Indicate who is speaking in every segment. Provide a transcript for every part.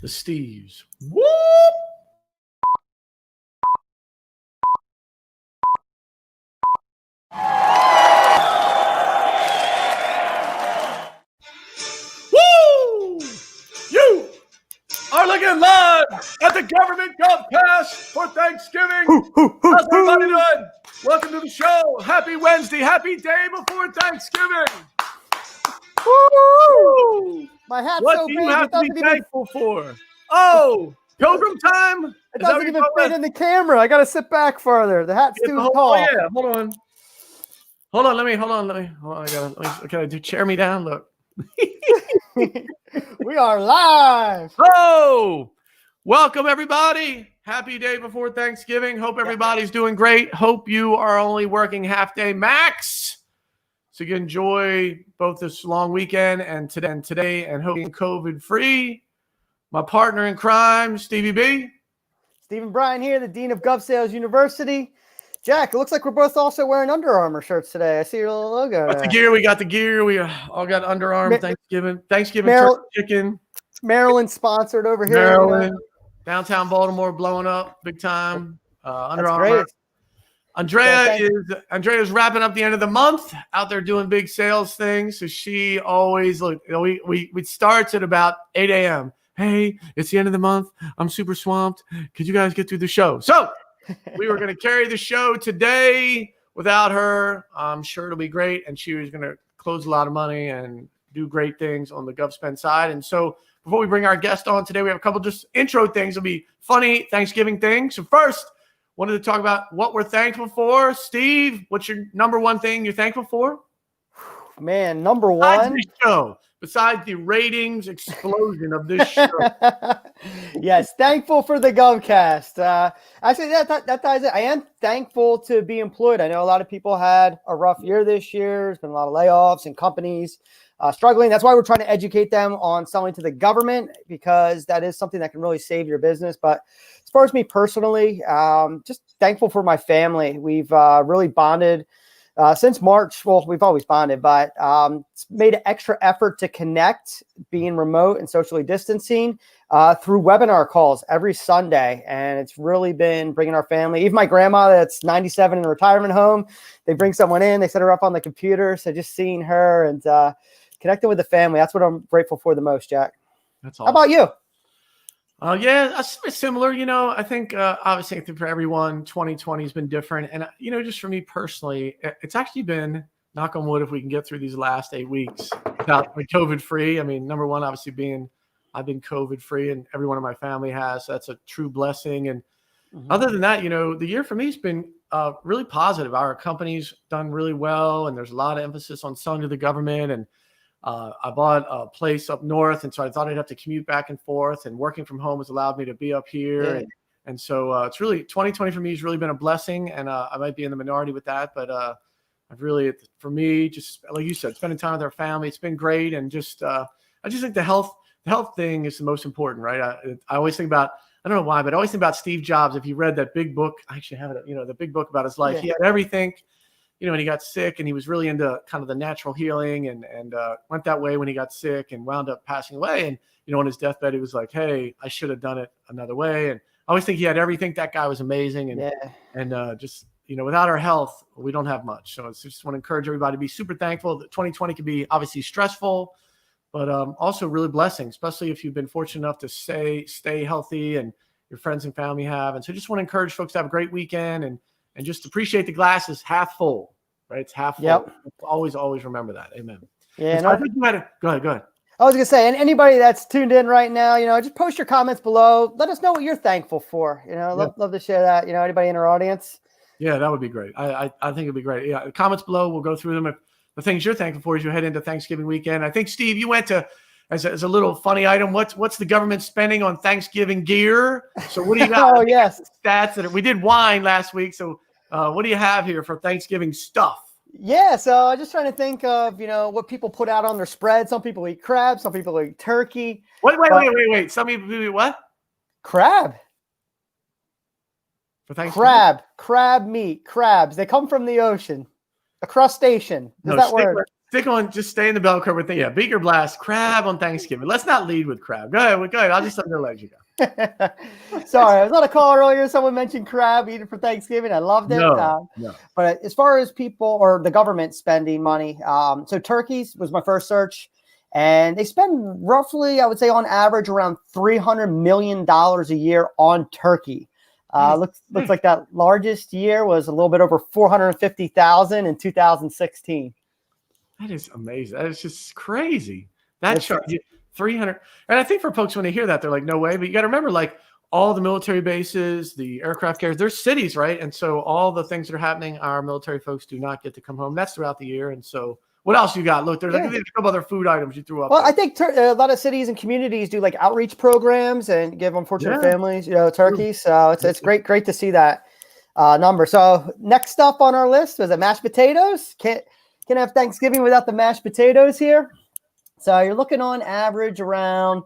Speaker 1: the Steves. Whoop! Woo! You are looking live at the government GovCast for Thanksgiving. How's everybody doing? Welcome to the show. Happy Wednesday. Happy day before Thanksgiving.
Speaker 2: Woo! My hat's
Speaker 1: What
Speaker 2: so
Speaker 1: do
Speaker 2: big,
Speaker 1: you have
Speaker 2: it
Speaker 1: to be
Speaker 2: doesn't even,
Speaker 1: thanksful for? Oh, Pilgrim time?
Speaker 2: it doesn't even fit in the camera. I got to sit back farther. The hat's too tall.
Speaker 1: Oh, yeah. Hold on. Let me. Can I chair me down? Look.
Speaker 2: We are live.
Speaker 1: Oh, welcome everybody. Happy day before Thanksgiving. Hope everybody's doing great. Hope you are only working half day max, so you can enjoy both this long weekend and today and hope you're COVID free. My partner in crime, Stevie B.
Speaker 2: Stephen Bryan here, the Dean of GovSales University. Jack, it looks like we're both also wearing Under Armour shirts today. I see your little logo.
Speaker 1: What's the gear? We got the gear. We all got Under Armour. Thanksgiving turkey chicken.
Speaker 2: Maryland sponsored over here.
Speaker 1: Maryland, downtown Baltimore blowing up big time. Under Armour.
Speaker 2: Great.
Speaker 1: Andrea's wrapping up the end of the month out there doing big sales things. So she always we starts at about 8 a.m. Hey, it's the end of the month. I'm super swamped. Could you guys get through the show? So we were going to carry the show today without her. I'm sure it'll be great. And she was going to close a lot of money and do great things on the GovSpend side. And so before we bring our guest on today, we have a couple just intro things. It'll be funny Thanksgiving things. So first, wanted to talk about what we're thankful for. Steve, what's your number one thing you're thankful for?
Speaker 2: Man, number one.
Speaker 1: Besides the ratings explosion of this show.
Speaker 2: Yes, thankful for the GovCast. Actually, that ties it. I am thankful to be employed. I know a lot of people had a rough year this year. There's been a lot of layoffs and companies struggling. That's why we're trying to educate them on selling to the government, because that is something that can really save your business. But as far as me personally, just thankful for my family. We've really bonded since March. Well, we've always bonded, but made an extra effort to connect, being remote and socially distancing through webinar calls every Sunday. And it's really been bringing our family, even my grandma that's 97 in a retirement home, they bring someone in, they set her up on the computer. So just seeing her and connecting with the family, that's what I'm grateful for the most, Jack.
Speaker 1: That's awesome.
Speaker 2: How about you?
Speaker 1: Yeah, similar. I think obviously for everyone, 2020 has been different. And, just for me personally, it's actually been, knock on wood, if we can get through these last 8 weeks without COVID free. I mean, number one, obviously I've been COVID free and everyone in my family has. So that's a true blessing. And other than that, the year for me has been really positive. Our company's done really well. And there's a lot of emphasis on selling to the government. And I bought a place up north, and so I thought I'd have to commute back and forth, and working from home has allowed me to be up here.
Speaker 2: Yeah.
Speaker 1: And so it's really 2020 for me has really been a blessing, and I might be in the minority with that, but I've really, for me, just like you said, spending time with our family, it's been great. And just I just think the health thing is the most important, right? I always think about, I don't know why, but I always think about Steve Jobs. If you read that big book, I actually have it, the big book about his life. Yeah. He had everything. And he got sick, and he was really into kind of the natural healing and went that way when he got sick and wound up passing away. And, on his deathbed, he was like, hey, I should have done it another way. And I always think he had everything. That guy was amazing. And just, without our health, we don't have much. So I just want to encourage everybody to be super thankful that 2020 can be obviously stressful, but also really blessing, especially if you've been fortunate enough to stay healthy and your friends and family have. And so just want to encourage folks to have a great weekend and just appreciate the glass is half full, right? It's half full.
Speaker 2: Yep.
Speaker 1: Always remember that. Amen.
Speaker 2: Yeah.
Speaker 1: So I think you had to go ahead.
Speaker 2: I was going to say, and anybody that's tuned in right now, just post your comments below. Let us know what you're thankful for. Love to share that. Anybody in our audience. Yeah,
Speaker 1: that would be great. I think it'd be great. Yeah. Comments below. We'll go through them. If the things you're thankful for as you head into Thanksgiving weekend. I think, Steve, you went to, as a little funny item, what's the government spending on Thanksgiving gear? So what do you got?
Speaker 2: Oh, yes.
Speaker 1: Stats we did wine last week. So what do you have here for Thanksgiving stuff?
Speaker 2: Yeah, so I'm just trying to think of, what people put out on their spread. Some people eat crab, some people eat turkey.
Speaker 1: Wait. Some people eat what?
Speaker 2: Crab.
Speaker 1: For Thanksgiving?
Speaker 2: Crab meat, crabs. They come from the ocean. A crustacean. Is that word?
Speaker 1: just stay in the bell curve with the beaker blast, crab on Thanksgiving. Let's not lead with crab. Go ahead. I'll just let you go.
Speaker 2: Sorry, I was on a call earlier. Someone mentioned crab eating for Thanksgiving. I loved it.
Speaker 1: No.
Speaker 2: But as far as people or the government spending money, so turkeys was my first search. And they spend roughly, I would say on average, around $300 million a year on turkey. Looks like that largest year was a little bit over 450,000 in 2016.
Speaker 1: That is amazing. That is just crazy. That's 300. And I think for folks, when they hear that, they're like, no way. But you got to remember, like, all the military bases, the aircraft carriers, there's cities, right? And so all the things that are happening, our military folks do not get to come home. That's throughout the year. And so what else you got? Look, there's like a couple other food items you threw up.
Speaker 2: Well, there. I think a lot of cities and communities do like outreach programs and give unfortunate families, turkeys. So it's great to see that number. So next up on our list was mashed potatoes. Can't have Thanksgiving without the mashed potatoes here. So you're looking on average around,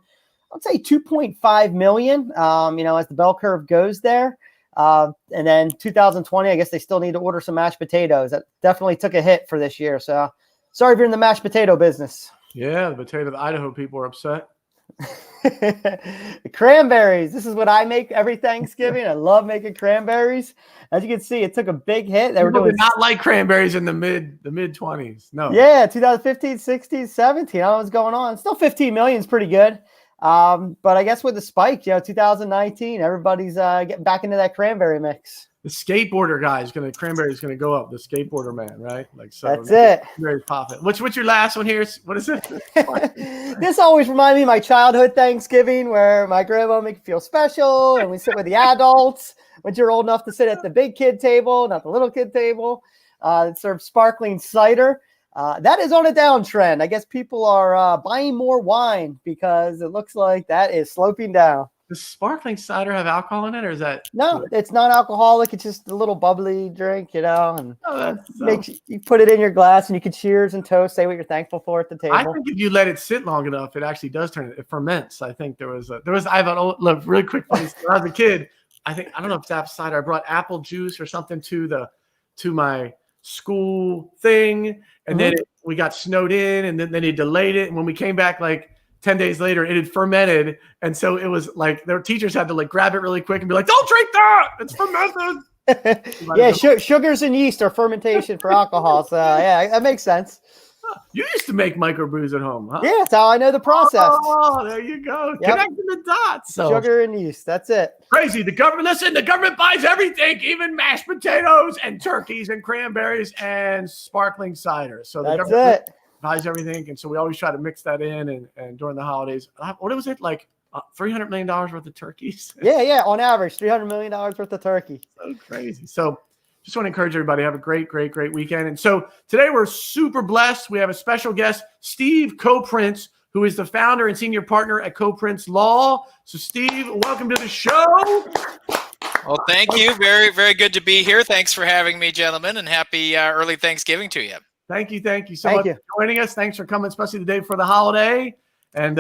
Speaker 2: I'd say 2.5 million, as the bell curve goes there. And then 2020, I guess they still need to order some mashed potatoes. That definitely took a hit for this year. So sorry if you're in the mashed potato business.
Speaker 1: Yeah, the Idaho people are upset.
Speaker 2: Cranberries. This is what I make every Thanksgiving. I love making cranberries. As you can see, it took a big hit. They
Speaker 1: People did not like cranberries in the mid 20s. No.
Speaker 2: Yeah, 2015, 16, 17. I don't know what's going on. Still 15 million is pretty good. But I guess with the spike, 2019, everybody's getting back into that cranberry mix.
Speaker 1: The skateboarder guy cranberry is gonna go up. The skateboarder man, right? Like so.
Speaker 2: That's it.
Speaker 1: Very popping. What's your last one here? What is it?
Speaker 2: This always reminds me of my childhood Thanksgiving, where my grandma make you feel special, and we sit with the adults. Once you're old enough to sit at the big kid table, not the little kid table, serve sparkling cider. That is on a downtrend. I guess people are buying more wine because it looks like that is sloping down.
Speaker 1: Does sparkling cider have alcohol in it, or is that?
Speaker 2: No, it's non-alcoholic. It's just a little bubbly drink, and
Speaker 1: makes
Speaker 2: you put it in your glass and you can cheers and toast, say what you're thankful for at the table.
Speaker 1: I think if you let it sit long enough, it actually does it ferments. I think I have an old look really quick. When I was a kid, I don't know if it's apple cider. I brought apple juice or something to my school thing, and then we got snowed in, and then he delayed it, and when we came back like 10 days later, it had fermented. And so it was like their teachers had to like grab it really quick and be like, don't drink that. It's fermented.
Speaker 2: Sugars and yeast are fermentation for alcohol. So that makes sense.
Speaker 1: You used to make microbrews at home, huh?
Speaker 2: Yeah, that's how I know the process.
Speaker 1: Oh, there you go. Yep. Connecting the dots. So.
Speaker 2: Sugar and yeast. That's it.
Speaker 1: Crazy. The government buys everything, even mashed potatoes and turkeys and cranberries and sparkling cider. So the government buys everything. And so we always try to mix that in and during the holidays. What was it, like $300 million worth of turkeys?
Speaker 2: Yeah. On average, $300 million worth of turkey.
Speaker 1: So crazy. So just want to encourage everybody to have a great weekend. And so today we're super blessed. We have a special guest, Steve Koprince, who is the founder and senior partner at Koprince Law. So Steve, welcome to the show.
Speaker 3: Well, thank you. Very, very good to be here. Thanks for having me, gentlemen, and happy early Thanksgiving to you.
Speaker 1: Thank you so much for joining us. Thanks for coming, especially the day before the holiday. And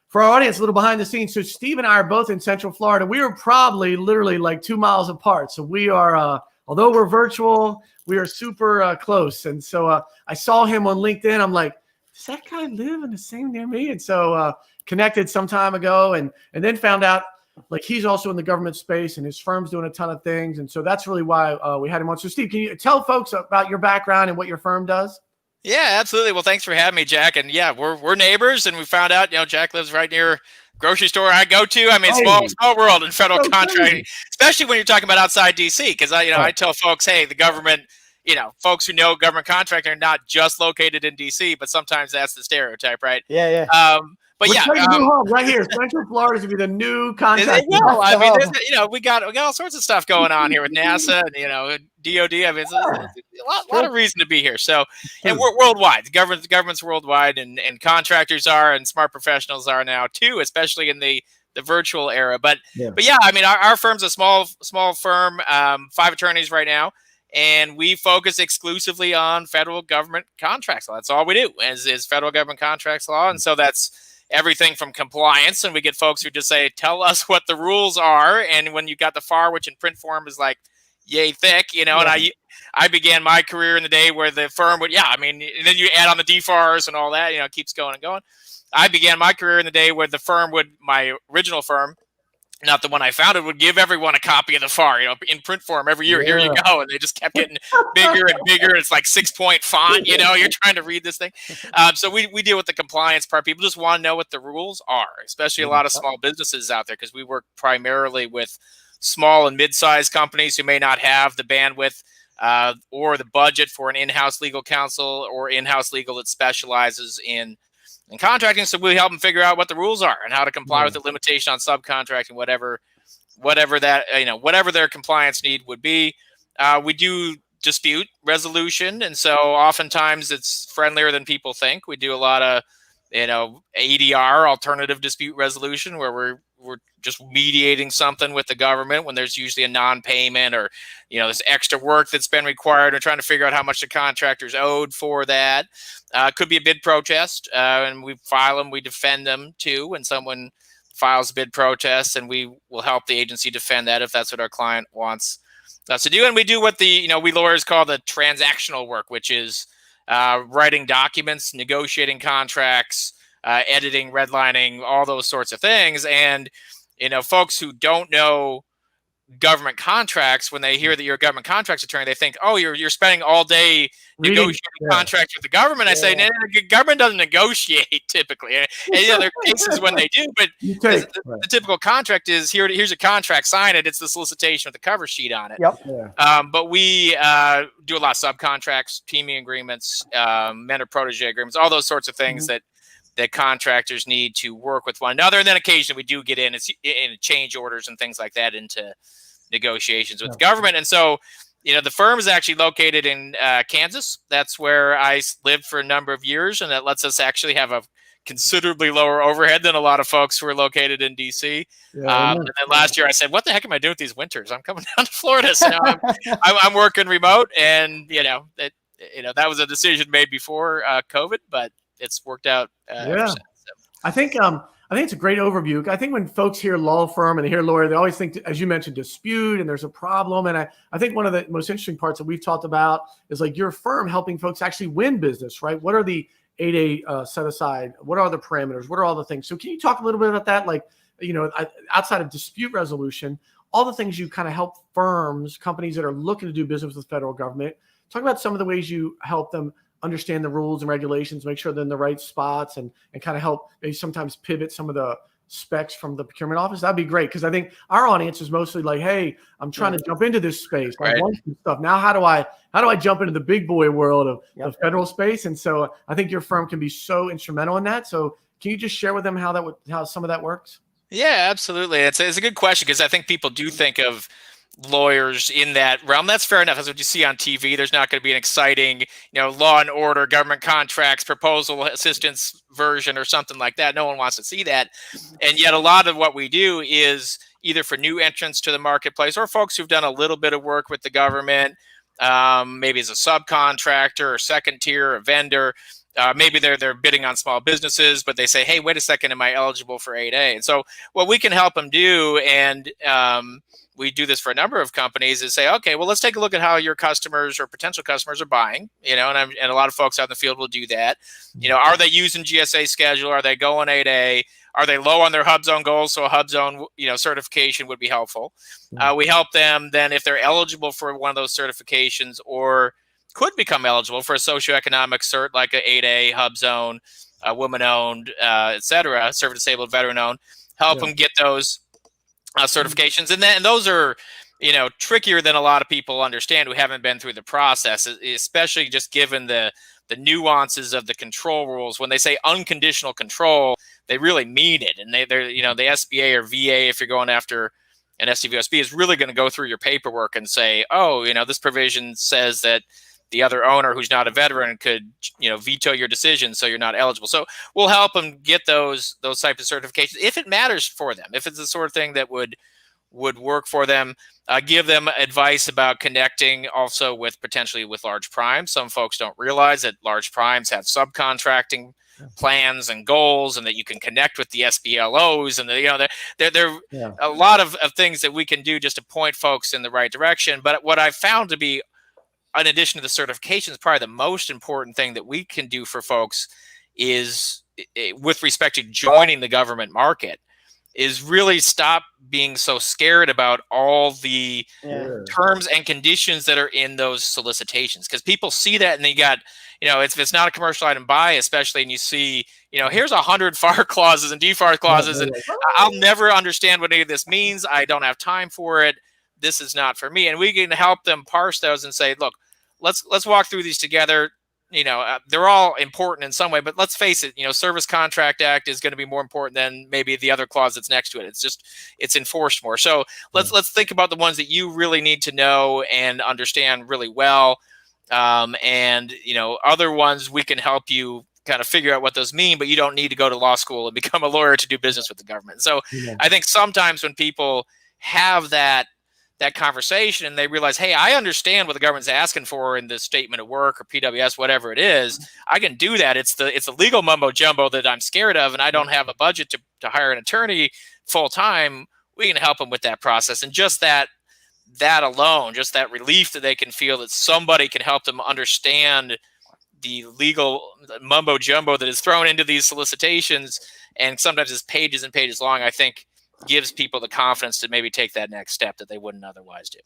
Speaker 1: for our audience, a little behind the scenes. So Steve and I are both in Central Florida. We are probably literally like 2 miles apart. So we are, although we're virtual, we are super close. And so I saw him on LinkedIn. I'm like, does that guy live in the same near me? And so connected some time ago and then found out like he's also in the government space and his firm's doing a ton of things. And so that's really why we had him on. So Steve, can you tell folks about your background and what your firm does?
Speaker 3: Yeah, absolutely. Well, thanks for having me, Jack. And yeah, we're neighbors, and we found out, Jack lives right near grocery store I go to. I mean, small world in federal contracting, especially when you're talking about outside DC. Because I tell folks, hey, the government, folks who know government contracting are not just located in DC, but sometimes that's the stereotype, right?
Speaker 2: Yeah.
Speaker 1: But right here, Central Florida is gonna be the new contract.
Speaker 3: I mean, we got all sorts of stuff going on here with NASA and DOD. I mean, it's a lot of reason to be here. So, and we're worldwide. The government's worldwide, and contractors are, and smart professionals are now too, especially in the virtual era. But yeah, I mean, our firm's a small firm, 5 attorneys right now. And we focus exclusively on federal government contracts law. That's all we do is federal government contracts law. And so that's everything from compliance. And we get folks who just say, tell us what the rules are. And when you got the FAR, which in print form is like yay thick, and I began my career in the day where the firm would, and then you add on the DFARs and all that, it keeps going and going. I began my career in the day where the firm my original firm, not the one I founded, would give everyone a copy of the FAR, in print form every year. Here you go. And they just kept getting bigger and bigger. It's like 6-point font, you're trying to read this thing. So we deal with the compliance part. People just want to know what the rules are, especially a lot of small businesses out there, because we work primarily with small and mid-sized companies who may not have the bandwidth or the budget for an in-house legal counsel or in-house legal that specializes in contracting. So we help them figure out what the rules are and how to comply with the limitation on subcontracting, whatever that, whatever their compliance need would be. We do dispute resolution. And so oftentimes it's friendlier than people think. We do a lot of, ADR, alternative dispute resolution, where we're just mediating something with the government when there's usually a non-payment or, this extra work that's been required, and trying to figure out how much the contractor's owed for that. Could be a bid protest, and we file them, we defend them too. When someone files a bid protest, and we will help the agency defend that if that's what our client wants us to do. And we do what we lawyers call the transactional work, which is writing documents, negotiating contracts, editing, redlining, all those sorts of things. And, folks who don't know government contracts, when they hear that you're a government contracts attorney, they think, oh, you're spending all day negotiating contracts with the government. I say, no, the government doesn't negotiate typically. And there are cases when they do, but the typical contract is here's a contract, sign it. It's the solicitation with the cover sheet on it. But we do a lot of subcontracts, teaming agreements, mentor-protege agreements, all those sorts of things that contractors need to work with one another. And then occasionally we do get in change orders and things like that into negotiations with government. And so, the firm is actually located in Kansas. That's where I lived for a number of years. And that lets us actually have a considerably lower overhead than a lot of folks who are located in DC. And then last year I said, what the heck am I doing with these winters? I'm coming down to Florida. So I'm working remote, and, that was a decision made before COVID, but it's worked out. Ever since, so.
Speaker 1: I think it's a great overview. I think when folks hear law firm and they hear lawyer, they always think, as you mentioned, dispute and there's a problem. And I think one of the most interesting parts that we've talked about is like your firm helping folks actually win business, right? What are the 8A set aside? What are the parameters? What are all the things? So can you talk a little bit about that? Like, outside of dispute resolution, all the things you kind of help firms, companies that are looking to do business with the federal government. Talk about some of the ways you help them understand the rules and regulations, make sure they're in the right spots, and kind of help maybe sometimes pivot some of the specs from the procurement office. That'd be great, because I think our audience is mostly like, hey, I'm trying to jump into this space. I want some stuff. Now, how do I jump into the big boy world of federal space? And so I think your firm can be so instrumental in that. So can you just share with them how some of that works? Yeah,
Speaker 3: absolutely. It's a good question, because I think people do think of lawyers in that realm. That's fair enough. That's what you see on TV. There's not going to be an exciting, Law and Order, government contracts, proposal assistance version or something like that. No one wants to see that. And yet a lot of what we do is either for new entrants to the marketplace or folks who've done a little bit of work with the government, maybe as a subcontractor or second tier or vendor. Maybe they're bidding on small businesses, but they say, hey, wait a second, am I eligible for 8A? And so what we can help them do, and we do this for a number of companies, is say, okay, well, let's take a look at how your customers or potential customers are buying, and a lot of folks out in the field will do that. Are they using GSA schedule? Are they going 8A? Are they low on their HUBZone goals? So a HUBZone, certification would be helpful. We help them then if they're eligible for one of those certifications or could become eligible for a socioeconomic cert like a 8A, HUBZone, woman-owned, et cetera, service-disabled, veteran-owned. Help them get those certifications. And those are, trickier than a lot of people understand who haven't been through the process, especially just given the nuances of the control rules. When they say unconditional control, they really mean it. And they're the SBA or VA, if you're going after an SDVOSB, is really going to go through your paperwork and say, oh, this provision says that the other owner who's not a veteran could, veto your decision, so you're not eligible. So we'll help them get those types of certifications if it matters for them, if it's the sort of thing that would work for them. Give them advice about connecting also potentially with large primes. Some folks don't realize that large primes have subcontracting plans and goals, and that you can connect with the SBLOs, and there are a lot of things that we can do just to point folks in the right direction. But what I've found to be in addition to the certifications, probably the most important thing that we can do for folks is, with respect to joining the government market, is really stop being so scared about all the terms and conditions that are in those solicitations. Because people see that and they got, if it's not a commercial item buy, especially, and you see, here's 100 FAR clauses and DFAR clauses, and I'll never understand what any of this means. I don't have time for it. This is not for me. And we can help them parse those and say, look, let's walk through these together. They're all important in some way, but let's face it, Service Contract Act is going to be more important than maybe the other clause that's next to it. It's enforced more. So let's think about the ones that you really need to know and understand really well. And other ones we can help you kind of figure out what those mean, but you don't need to go to law school and become a lawyer to do business with the government. So I think sometimes when people have that conversation and they realize, hey, I understand what the government's asking for in the statement of work or PWS, whatever it is, I can do that. It's the legal mumbo jumbo that I'm scared of, and I don't have a budget to hire an attorney full time. We can help them with that process. And just that alone, just that relief that they can feel that somebody can help them understand the legal mumbo jumbo that is thrown into these solicitations, and sometimes it's pages and pages long, I think gives people the confidence to maybe take that next step that they wouldn't otherwise do.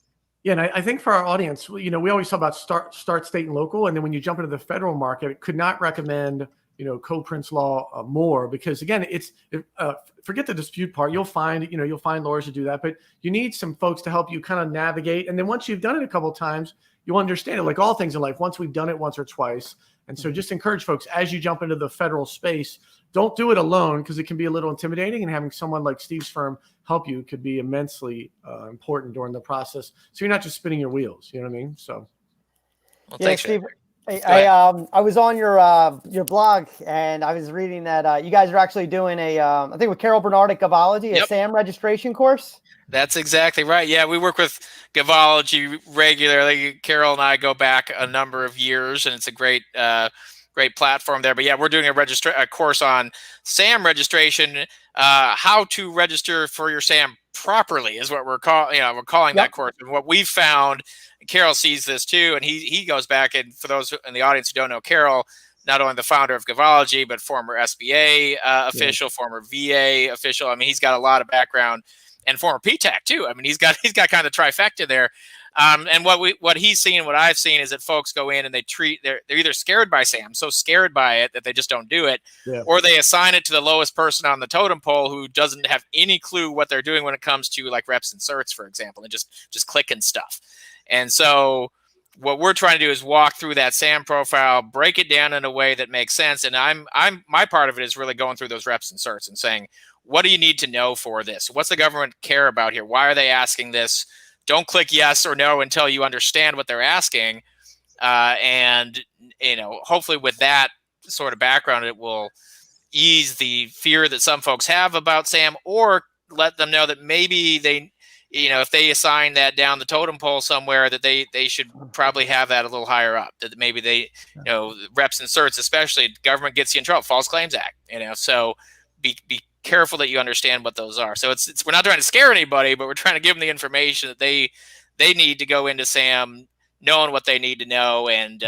Speaker 1: Yeah, and I think for our audience, we always talk about start state and local, and then when you jump into the federal market, could not recommend Koprince Law more, because again, it's forget the dispute part. You'll find lawyers to do that, but you need some folks to help you kind of navigate. And then once you've done it a couple of times, you'll understand it. Like all things in life, once we've done it once or twice. And so just encourage folks, as you jump into the federal space, don't do it alone, because it can be a little intimidating, and having someone like Steve's firm help you could be immensely important during the process. So you're not just spinning your wheels. You know what I mean? So.
Speaker 3: Well, thanks,
Speaker 2: Steve. I was on your blog, and I was reading that you guys are actually doing I think with Carol Bernard at Govology, a SAM registration course.
Speaker 3: That's exactly right. Yeah, we work with Govology regularly. Carol and I go back a number of years, and it's a great platform there. But yeah, we're doing a course on SAM registration, how to register for your SAM properly is what we're calling that course. And what we've found, Carol sees this too, and he goes back, and for those in the audience who don't know Carol, not only the founder of Govology, but former SBA official, former VA official. I mean, he's got a lot of background, and former PTAC too. I mean, he's got kind of the trifecta there. And what he's seen, what I've seen, is that folks go in and they're either scared by SAM, so scared by it that they just don't do it, or they assign it to the lowest person on the totem pole who doesn't have any clue what they're doing when it comes to like reps and certs, for example, and just clicking stuff. And so what we're trying to do is walk through that SAM profile, break it down in a way that makes sense. And my part of it is really going through those reps and certs and saying, what do you need to know for this? What's the government care about here? Why are they asking this? Don't click yes or no until you understand what they're asking. And hopefully with that sort of background, it will ease the fear that some folks have about SAM, or let them know that maybe they, if they assign that down the totem pole somewhere, that they should probably have that a little higher up, that maybe they, reps and certs, especially, government gets you in trouble, False Claims Act, so be careful that you understand what those are. So it's we're not trying to scare anybody, but we're trying to give them the information that they need to go into SAM knowing what they need to know, and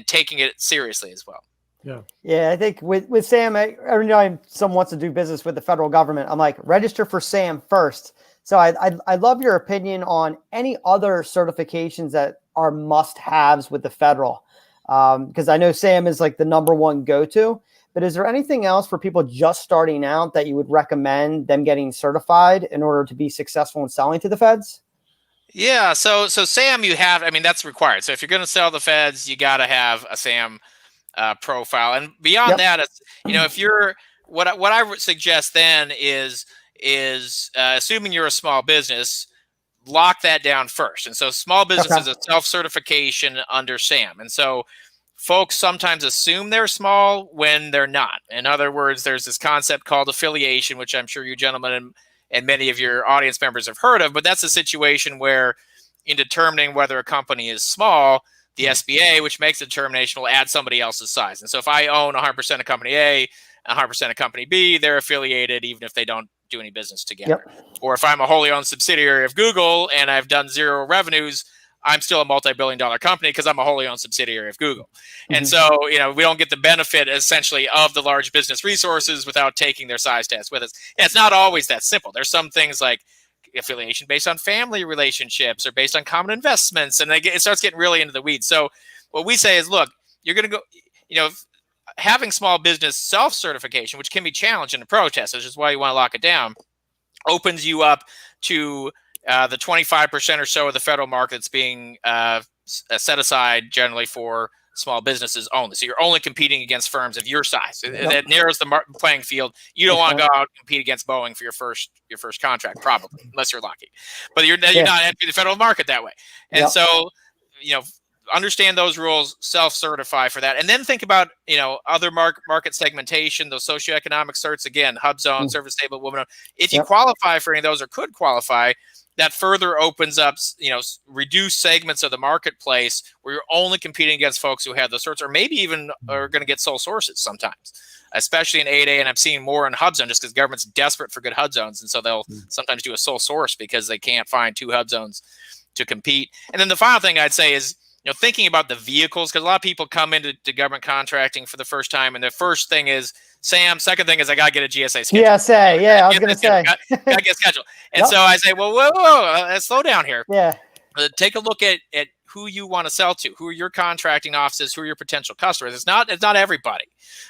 Speaker 3: taking it seriously as well.
Speaker 2: Yeah. I think with SAM, every time someone wants to do business with the federal government, I'm like, register for SAM first. So I love your opinion on any other certifications that are must-haves with the federal, because I know SAM is like the number one go-to. But is there anything else for people just starting out that you would recommend them getting certified in order to be successful in selling to the feds?
Speaker 3: Yeah, so SAM, that's required. So if you're going to sell the feds, you got to have a SAM profile. And beyond that, it's, if you're, what I would suggest then is assuming you're a small business, lock that down first. And so small business is a self-certification under SAM. And so folks sometimes assume they're small when they're not. In other words, there's this concept called affiliation, which I'm sure you gentlemen and many of your audience members have heard of, but that's a situation where in determining whether a company is small, the SBA, which makes the determination, will add somebody else's size. And so if I own 100% of company A, 100% of company B, they're affiliated even if they don't do any business together. Or if I'm a wholly owned subsidiary of Google and I've done zero revenues, I'm still a multi-billion-dollar company because I'm a wholly owned subsidiary of Google. And so, we don't get the benefit essentially of the large business resources without taking their size test with us. And it's not always that simple. There's some things like affiliation based on family relationships or based on common investments, and it starts getting really into the weeds. So what we say is, look, you're going to go, having small business self-certification, which can be challenged in the protest, which is why you want to lock it down, opens you up to the 25% or so of the federal market that's being set aside generally for small businesses only. So you're only competing against firms of your size. That narrows the playing field. You don't want to go out and compete against Boeing for your first contract, probably, unless you're lucky. But you're not entering the federal market that way. And so, understand those rules, self-certify for that, and then think about other market segmentation, those socioeconomic certs, again, HUBZone, service stable, woman. If you qualify for any of those or could qualify, that further opens up reduced segments of the marketplace where you're only competing against folks who have those certs, or maybe even are going to get sole sources sometimes, especially in 8A, and I'm seeing more in HUBZone just because government's desperate for good HUBZones, and so they'll sometimes do a sole source because they can't find 2 HUBZones to compete. And then the final thing I'd say is, thinking about the vehicles, because a lot of people come into government contracting for the first time, and the first thing is SAM. Second thing is I got to get a GSA schedule.
Speaker 2: GSA, I was going to say.
Speaker 3: Got to get scheduled. And so I say, well, whoa, slow down here.
Speaker 2: Yeah.
Speaker 3: Take a look at who you want to sell to, who are your contracting offices, who are your potential customers. It's not everybody.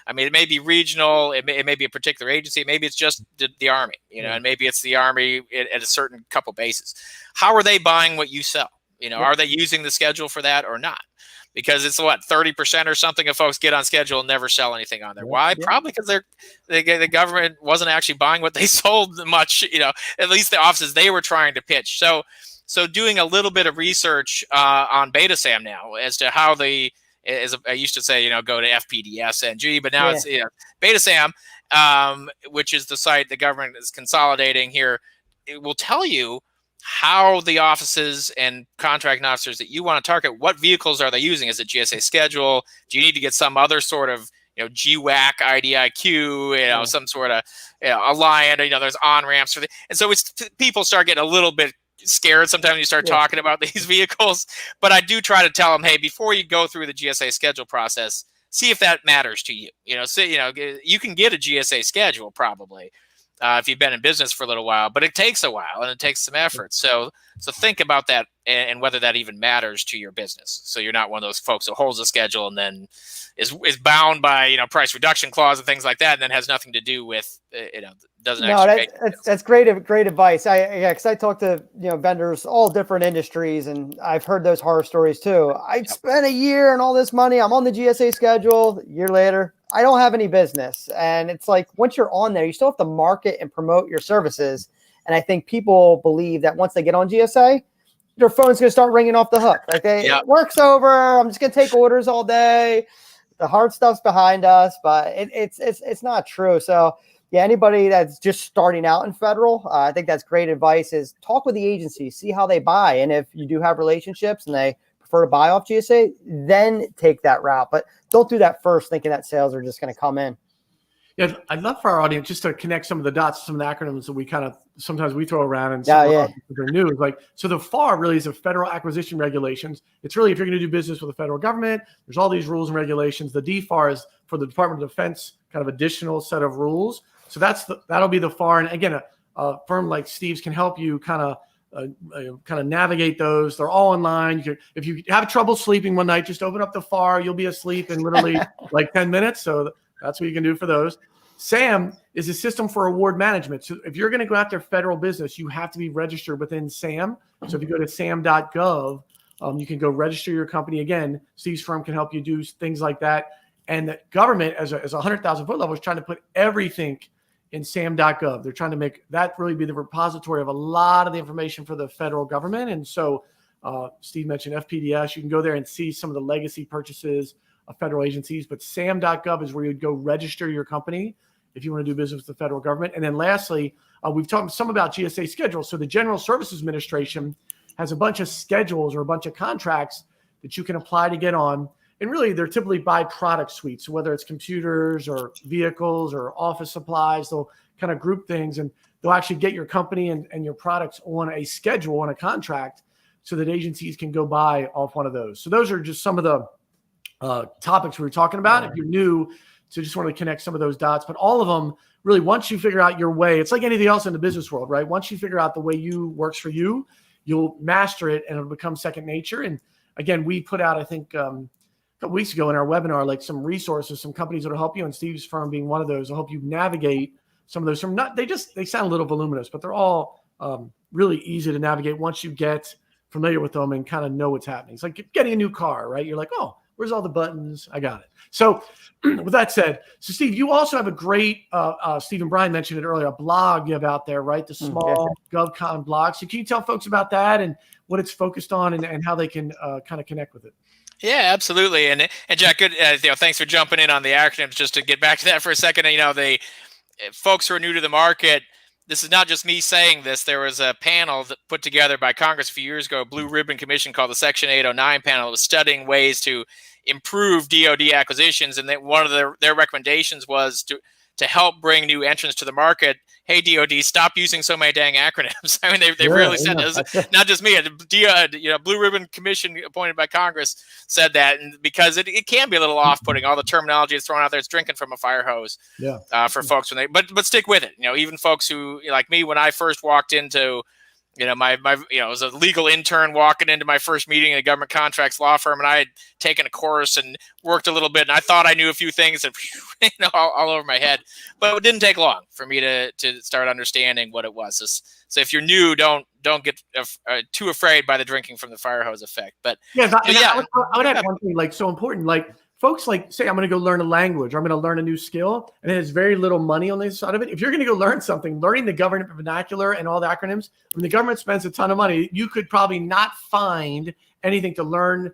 Speaker 3: I mean, it may be regional, it may be a particular agency, maybe it's just the Army, and maybe it's the Army at a certain couple bases. How are they buying what you sell? Are they using the schedule for that or not? Because it's 30% or something of folks get on schedule and never sell anything on there. Why? Probably because the government wasn't actually buying what they sold much, at least the offices they were trying to pitch. So doing a little bit of research on Beta SAM now as to how I used to say, go to FPDS-NG, but now it's Beta SAM, which is the site the government is consolidating here. It will tell you how the offices and contracting officers that you want to target, what vehicles are they using? Is it GSA schedule? Do you need to get some other sort of GWAC, IDIQ, some sort of Alliant, there's on-ramps for and so people start getting a little bit scared sometimes when you start talking about these vehicles. But I do try to tell them, hey, before you go through the GSA schedule process, see if that matters to you. You can get a GSA schedule probably if you've been in business for a little while, but it takes a while and it takes some effort. So think about that and whether that even matters to your business. So you're not one of those folks that holds a schedule and then is bound by price reduction clause and things like that, and then has nothing to do with doesn't actually.
Speaker 2: That's great advice. Because I talk to vendors all different industries, and I've heard those horror stories too. I spent a year and all this money. I'm on the GSA schedule. A year later, I don't have any business. And it's like once you're on there, you still have to market and promote your services. And I think people believe that once they get on GSA, their phone's going to start ringing off the hook. Like, work's over. I'm just going to take orders all day. The hard stuff's behind us, but it's not true. So anybody that's just starting out in federal, I think that's great advice is talk with the agency, see how they buy. And if you do have relationships and they prefer to buy off GSA, then take that route. But don't do that first thinking that sales are just going to come in.
Speaker 1: Yeah, I'd love for our audience just to connect some of the dots, some of the acronyms that we kind of sometimes we throw around and they're new. So the FAR really is a federal acquisition regulations. It's really if you're going to do business with the federal government, there's all these rules and regulations. The DFAR is for the Department of Defense, kind of additional set of rules. So that'll be the FAR. And again, a firm like Steve's can help you kind of navigate those. They're all online. If you have trouble sleeping one night, just open up the FAR. You'll be asleep in literally 10 minutes. So that's what you can do for those. SAM is a system for award management. So if you're going to go after federal business, you have to be registered within SAM. So if you go to sam.gov, you can go register your company. Again, Steve's firm can help you do things like that. And the government, as a 100,000 foot level, is trying to put everything in sam.gov. They're trying to make that really be the repository of a lot of the information for the federal government. And so Steve mentioned FPDS. You can go there and see some of the legacy purchases of federal agencies, but sam.gov is where you'd go register your company if you want to do business with the federal government. And then lastly, we've talked some about GSA schedules. So the General Services Administration has a bunch of schedules or a bunch of contracts that you can apply to get on. And really, they're typically by product suites. So whether it's computers or vehicles or office supplies, they'll kind of group things and they'll actually get your company and your products on a schedule, on a contract. so that agencies can go buy off one of those. So those are just some of the topics we were talking about. If you're new, so just want to connect some of those dots, but all of them really, once you figure out your way, it's like anything else in the business world, right? Once you figure out the way you works for you, you'll master it and it'll become second nature. And again, we put out, I think, a couple weeks ago in our webinar, like some resources, some companies that'll help you, and Steve's firm being one of those, will help you navigate some of those. They sound a little voluminous, but they're all really easy to navigate once you get familiar with them and kind of know what's happening. It's like getting a new car, right? You're like, oh, where's all the buttons? I got it. So with that said, so Steve, you also have a great, Steve and Brian mentioned it earlier, a blog you have out there, right? The SmallGovCon blog. So can you tell folks about that and what it's focused on and how they can kind of connect with it?
Speaker 3: Yeah, absolutely. And Jack, good. Thanks for jumping in on the acronyms. Just to get back to that for a second, the folks who are new to the market, this is not just me saying this. There was a panel that put together by Congress a few years ago, a Blue Ribbon Commission called the Section 809 panel. It was studying ways to improve DoD acquisitions, and one of their recommendations was to help bring new entrants to the market. Hey, DoD, stop using so many dang acronyms. I mean, they really said this. Not just me. Blue Ribbon Commission appointed by Congress said that, and because it can be a little off-putting. All the terminology is thrown out there. It's drinking from a fire hose for folks when but stick with it. Even folks who like me, when I first walked into my was a legal intern walking into my first meeting in a government contracts law firm, and I had taken a course and worked a little bit, and I thought I knew a few things, and all over my head. But it didn't take long for me to start understanding what it was. So if you're new, don't get too afraid by the drinking from the fire hose effect. But
Speaker 1: I would add one thing, like, so important, like. Folks like say, I'm going to go learn a language, or I'm going to learn a new skill, and it has very little money on the side of it. If you're going to go learn something, learning the government vernacular and all the acronyms, when the government spends a ton of money, you could probably not find anything to learn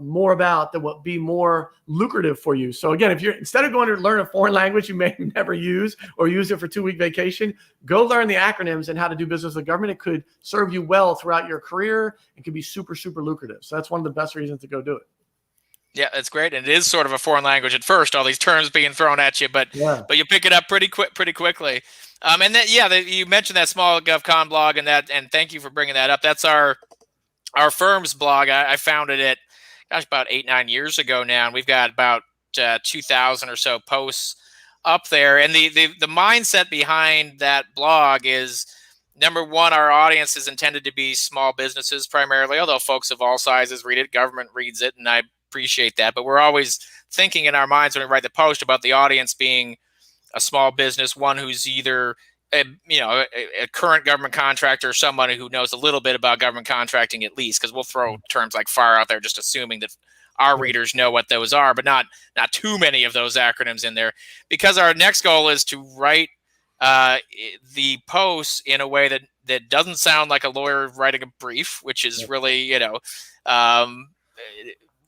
Speaker 1: more about that would be more lucrative for you. So again, if you're instead of going to learn a foreign language you may never use or use it for 2-week vacation, go learn the acronyms and how to do business with the government. It could serve you well throughout your career. It could be super, super lucrative. So that's one of the best reasons to go do it.
Speaker 3: Yeah, that's great, and it is sort of a foreign language at first. All these terms being thrown at you, but you pick it up pretty quickly. And then you mentioned that SmallGovCon blog, and thank you for bringing that up. That's our firm's blog. I founded it, about 8-9 years ago now, and we've got about 2,000 or so posts up there. And the mindset behind that blog is, number one, our audience is intended to be small businesses primarily, although folks of all sizes read it. Government reads it, and I appreciate that. But we're always thinking in our minds when we write the post about the audience being a small business, one who's either a current government contractor or somebody who knows a little bit about government contracting at least, because we'll throw terms like FAR out there just assuming that our readers know what those are, but not too many of those acronyms in there, because our next goal is to write the posts in a way that doesn't sound like a lawyer writing a brief, which is really,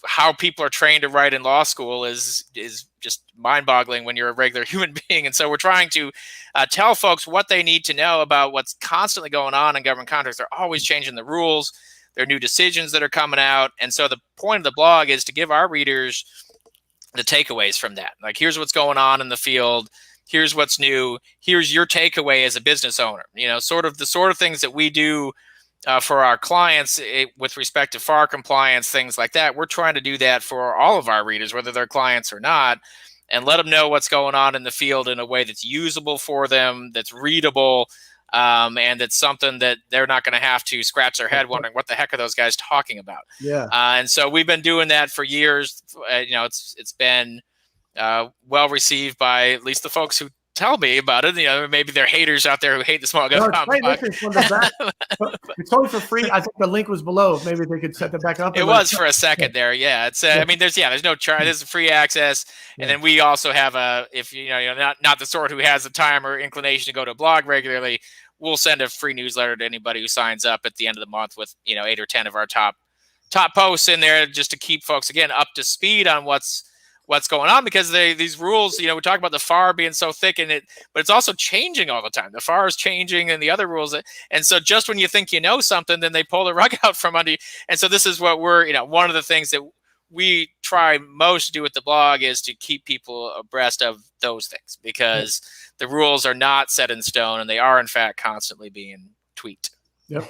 Speaker 3: how people are trained to write in law school is just mind-boggling when you're a regular human being. And so we're trying to tell folks what they need to know about what's constantly going on in government contracts. They're always changing the rules. There are new decisions that are coming out. And so the point of the blog is to give our readers the takeaways from that. Like, here's what's going on in the field. Here's what's new. Here's your takeaway as a business owner. Sort of the sort of things that we do for our clients with respect to FAR compliance, things like that. We're trying to do that for all of our readers, whether they're clients or not, and let them know what's going on in the field in a way that's usable for them, that's readable, and that's something that they're not going to have to scratch their head wondering what the heck are those guys talking about. And so we've been doing that for years. It's been well received by at least the folks who tell me about it. Maybe there are haters out there who hate the SmallGovCon.
Speaker 1: It's only for free. I think the link was below. Maybe they could set that back up.
Speaker 3: It was for a second there. Yeah. It's. I mean, there's no charge. This is free access, and then we also have if you're not the sort who has the time or inclination to go to a blog regularly, we'll send a free newsletter to anybody who signs up at the end of the month with 8 or 10 of our top posts in there, just to keep folks again up to speed on what's going on, because these rules, we talk about the FAR being so thick in it, but it's also changing all the time. The FAR is changing and the other rules. And so just when you think you know something, then they pull the rug out from under you. And so this is what we're, one of the things that we try most to do with the blog is to keep people abreast of those things, because the rules are not set in stone and they are in fact constantly being tweaked.
Speaker 1: Yep.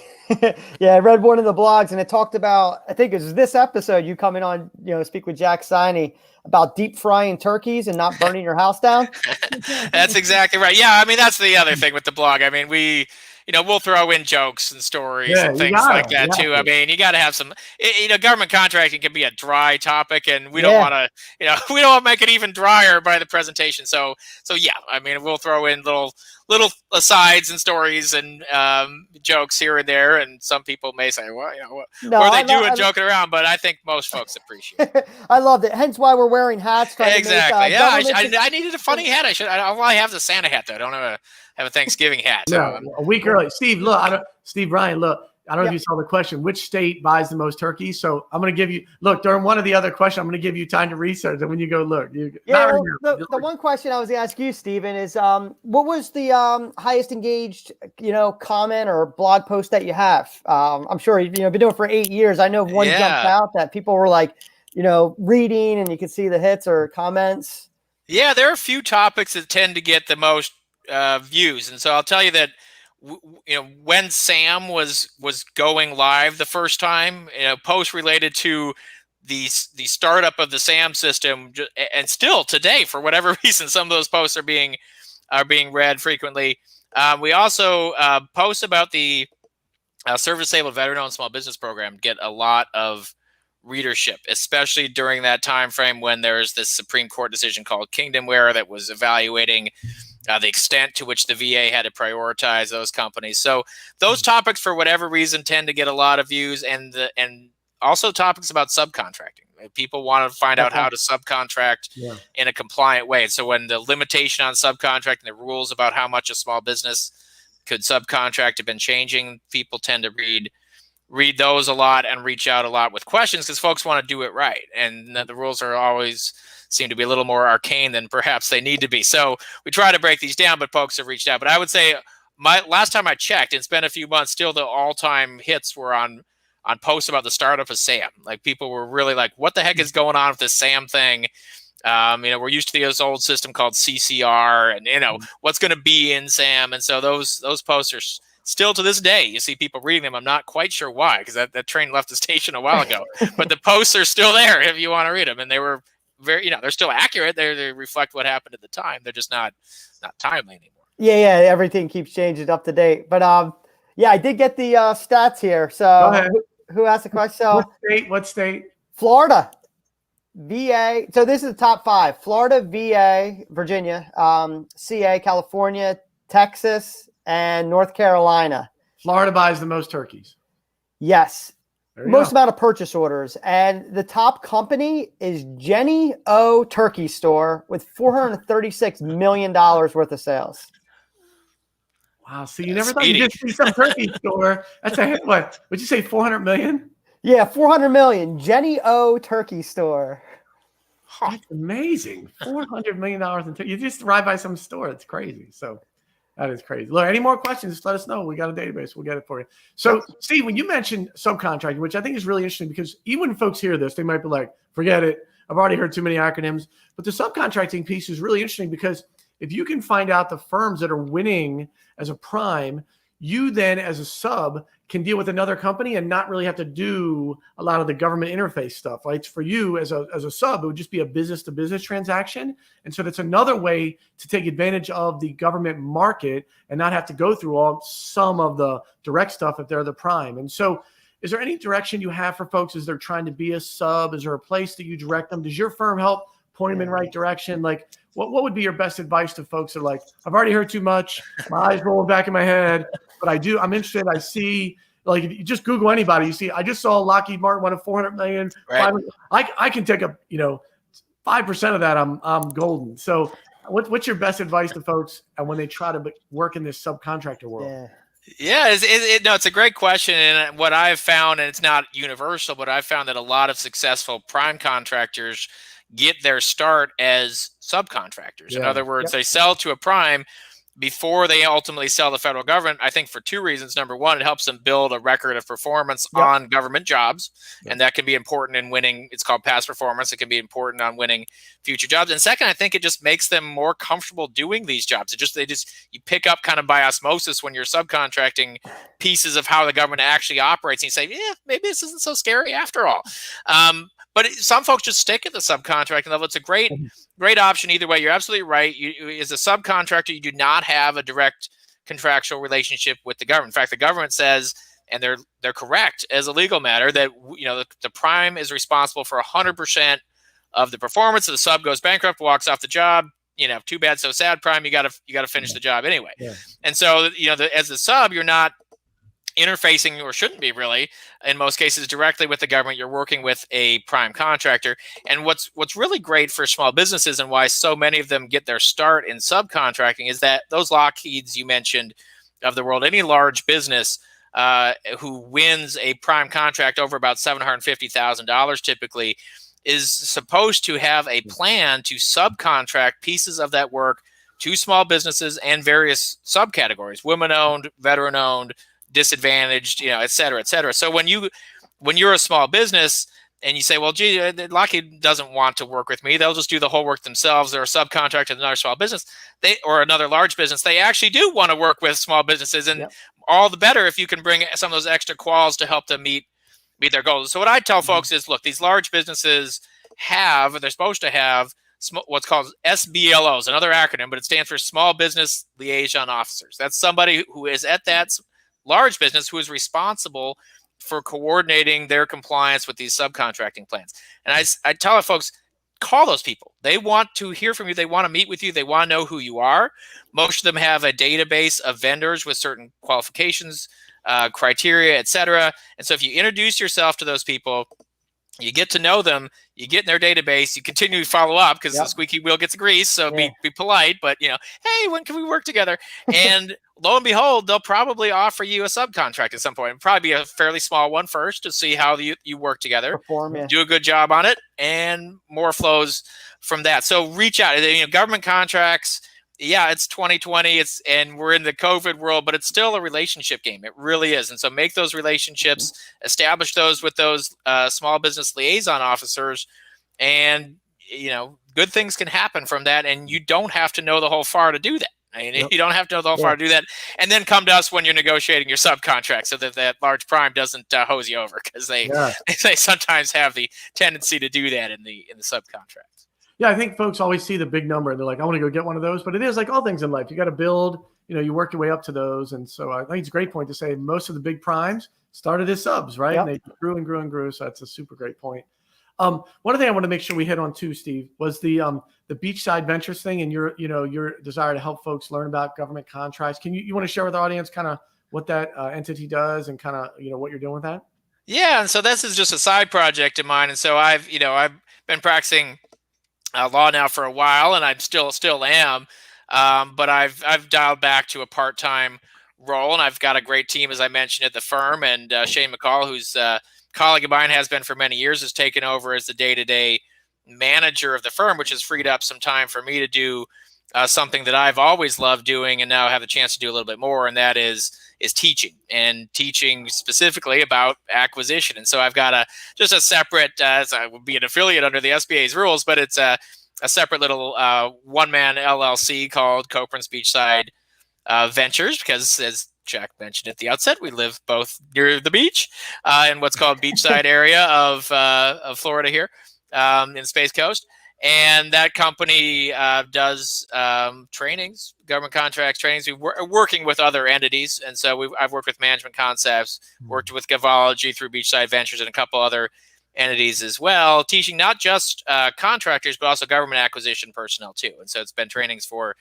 Speaker 2: Yeah, I read one of the blogs and it talked about, I think it was this episode, you coming on, speak with Jack Siney about deep frying turkeys and not burning your house down.
Speaker 3: That's exactly right. Yeah, I mean, that's the other thing with the blog. I mean, we'll throw in jokes and stories and things like that too. I mean, you got to have some, government contracting can be a dry topic, and we don't want to, we don't want to make it even drier by the presentation. So yeah, I mean, we'll throw in little asides and stories and jokes here and there, and some people may say, well, or they do it joking around, but I think most folks appreciate it.
Speaker 2: I loved it. Hence why we're wearing hats.
Speaker 3: Exactly. I needed a funny hat. I have the Santa hat though. I don't have a Thanksgiving hat.
Speaker 1: No, a week early. Steve, look, Steve Ryan, look. I don't know if you saw the question. Which state buys the most turkeys? So I'm going to give you, during one of the other questions, I'm going to give you time to research. And when you go look.
Speaker 2: The one question I was going to ask you, Stephen, is what was the highest engaged, comment or blog post that you have? I'm sure you've been doing it for 8 years. I know one jumped out that people were like, reading and you could see the hits or comments.
Speaker 3: Yeah, there are a few topics that tend to get the most views. And so I'll tell you that when SAM was going live the first time, posts related to the startup of the SAM system, and still today, for whatever reason, some of those posts are being read frequently. We also posts about the service-disabled veteran-owned small business program get a lot of readership, especially during that time frame when there's this Supreme Court decision called Kingdomware that was evaluating the extent to which the VA had to prioritize those companies. So those topics, for whatever reason, tend to get a lot of views, and also topics about subcontracting. People want to find out how to subcontract in a compliant way. So when the limitation on subcontracting, the rules about how much a small business could subcontract have been changing, people tend to read those a lot and reach out a lot with questions because folks want to do it right. And the rules are always seem to be a little more arcane than perhaps they need to be. So we try to break these down, but folks have reached out. But I would say last time I checked, it's been a few months, still the all-time hits were on posts about the startup of SAM. Like people were really like, what the heck is going on with this SAM thing? We're used to this old system called CCR and, what's going to be in SAM. And so those posts are still to this day, you see people reading them. I'm not quite sure why, because that train left the station a while ago, but the posts are still there if you want to read them. And they were very, they're still accurate. They reflect what happened at the time. They're just not timely anymore.
Speaker 2: Yeah. Everything keeps changing, up to date. But I did get the stats here. So who asked the question? So,
Speaker 1: What state?
Speaker 2: Florida, VA. So this is the top 5: Florida, VA, Virginia, CA, California, Texas, and North Carolina.
Speaker 1: Florida buys the most turkeys.
Speaker 2: Yes. Most amount of purchase orders. And the top company is Jenny O Turkey Store with $436 million worth of sales.
Speaker 1: Wow. So you never thought you'd just see some turkey store. That's what? Would you say 400 million?
Speaker 2: Yeah, 400 million. Jenny O Turkey Store.
Speaker 1: That's amazing. $400 million in turkey. You just ride by some store. It's crazy. So that is crazy. Look, any more questions, just let us know. We got a database. We'll get it for you. So, Steve, when you mentioned subcontracting, which I think is really interesting because even when folks hear this, they might be like, forget it. I've already heard too many acronyms. But the subcontracting piece is really interesting because if you can find out the firms that are winning as a prime, you then as a sub can deal with another company and not really have to do a lot of the government interface stuff, right? For you as a sub, it would just be a business-to-business transaction. And so that's another way to take advantage of the government market and not have to go through some of the direct stuff if they're the prime. And so is there any direction you have for folks as they're trying to be a sub? Is there a place that you direct them? Does your firm help point them in the right direction? Like, what would be your best advice to folks that are like, I've already heard too much, my eyes roll back in my head, but I'm interested. I see, like, if you just Google anybody, you see, I just saw Lockheed Martin wanted 400 million.
Speaker 3: Right.
Speaker 1: I can take 5% of that. I'm golden. So what's your best advice to folks when they try to work in this subcontractor world?
Speaker 3: Yeah, it's a great question. And what I've found, and it's not universal, but I've found that a lot of successful prime contractors get their start as subcontractors. In other words, they sell to a prime before they ultimately sell the federal government, I think for two reasons. Number one, it helps them build a record of performance on government jobs. And that can be important in winning. It's called past performance. It can be important on winning future jobs. And second, I think it just makes them more comfortable doing these jobs. You pick up kind of by osmosis when you're subcontracting pieces of how the government actually operates. And you say, yeah, maybe this isn't so scary after all. But some folks just stick at the subcontracting level. It's a great option either way. You're absolutely right. As a subcontractor, you do not have a direct contractual relationship with the government. In fact, the government says, and they're correct as a legal matter, that the prime is responsible for 100% of the performance. If the sub goes bankrupt, walks off the job, too bad, so sad. Prime, you got to finish the job anyway. Yeah. And so as the sub, you're not interfacing, or shouldn't be really, in most cases, directly with the government. You're working with a prime contractor. And what's really great for small businesses, and why so many of them get their start in subcontracting, is that those Lockheeds you mentioned of the world, any large business who wins a prime contract over about $750,000 typically, is supposed to have a plan to subcontract pieces of that work to small businesses and various subcategories: women-owned, veteran-owned, disadvantaged, et cetera, et cetera. So when you're a small business and you say, well, gee, Lockheed doesn't want to work with me, they'll just do the whole work themselves. They're a subcontractor to another small business, or another large business. They actually do want to work with small businesses, and all the better if you can bring some of those extra quals to help them meet their goals. So what I tell folks is, look, these large businesses they're supposed to have what's called SBLOs, another acronym, but it stands for Small Business Liaison Officers. That's somebody who is at that large business who is responsible for coordinating their compliance with these subcontracting plans. And I tell our folks, call those people. They want to hear from you. They want to meet with you. They want to know who you are. Most of them have a database of vendors with certain qualifications, criteria, et cetera. And so if you introduce yourself to those people, you get to know them, you get in their database, you continue to follow up, because the squeaky wheel gets grease. So be polite, but hey, when can we work together? And lo and behold, they'll probably offer you a subcontract at some point. It'll probably be a fairly small one first to see how you work together, do a good job on it, and more flows from that. So reach out. Government contracts, it's 2020, and we're in the COVID world, but it's still a relationship game. It really is. And so make those relationships, establish those with those small business liaison officers, and good things can happen from that. And you don't have to know the whole FAR to do that. You don't have to know the whole FAR to do that. And then come to us when you're negotiating your subcontract, so that large prime doesn't hose you over, because they sometimes have the tendency to do that in the subcontract.
Speaker 1: Yeah, I think folks always see the big number and they're like, I want to go get one of those. But it is like all things in life. You got to build, you work your way up to those. And so I think it's a great point to say most of the big primes started as subs, right? And they grew and grew and grew. So that's a super great point. One thing I want to make sure we hit on too, Steve, was the beachside ventures thing, and your desire to help folks learn about government contracts. Can you want to share with our audience kind of what that entity does and kind of, what you're doing with that?
Speaker 3: Yeah. And so this is just a side project of mine. And so I've been practicing law now for a while, and I still am, but I've dialed back to a part-time role, and I've got a great team, as I mentioned, at the firm. And Shane McCall, who's a colleague of mine, has been for many years, has taken over as the day-to-day manager of the firm, which has freed up some time for me to do something that I've always loved doing, and now have the chance to do a little bit more, and that is teaching specifically about acquisition. And so I've got just a separate, I would be an affiliate under the SBA's rules, but it's a separate little one-man LLC called Koprince Beachside Ventures, because, as Jack mentioned at the outset, we live both near the beach in what's called beachside area of Florida here in the Space Coast. And that company does trainings, government contracts trainings. We're working with other entities. And so I've worked with Management Concepts, worked with Govology through Beachside Ventures, and a couple other entities as well, teaching not just contractors, but also government acquisition personnel too. And so it's been trainings for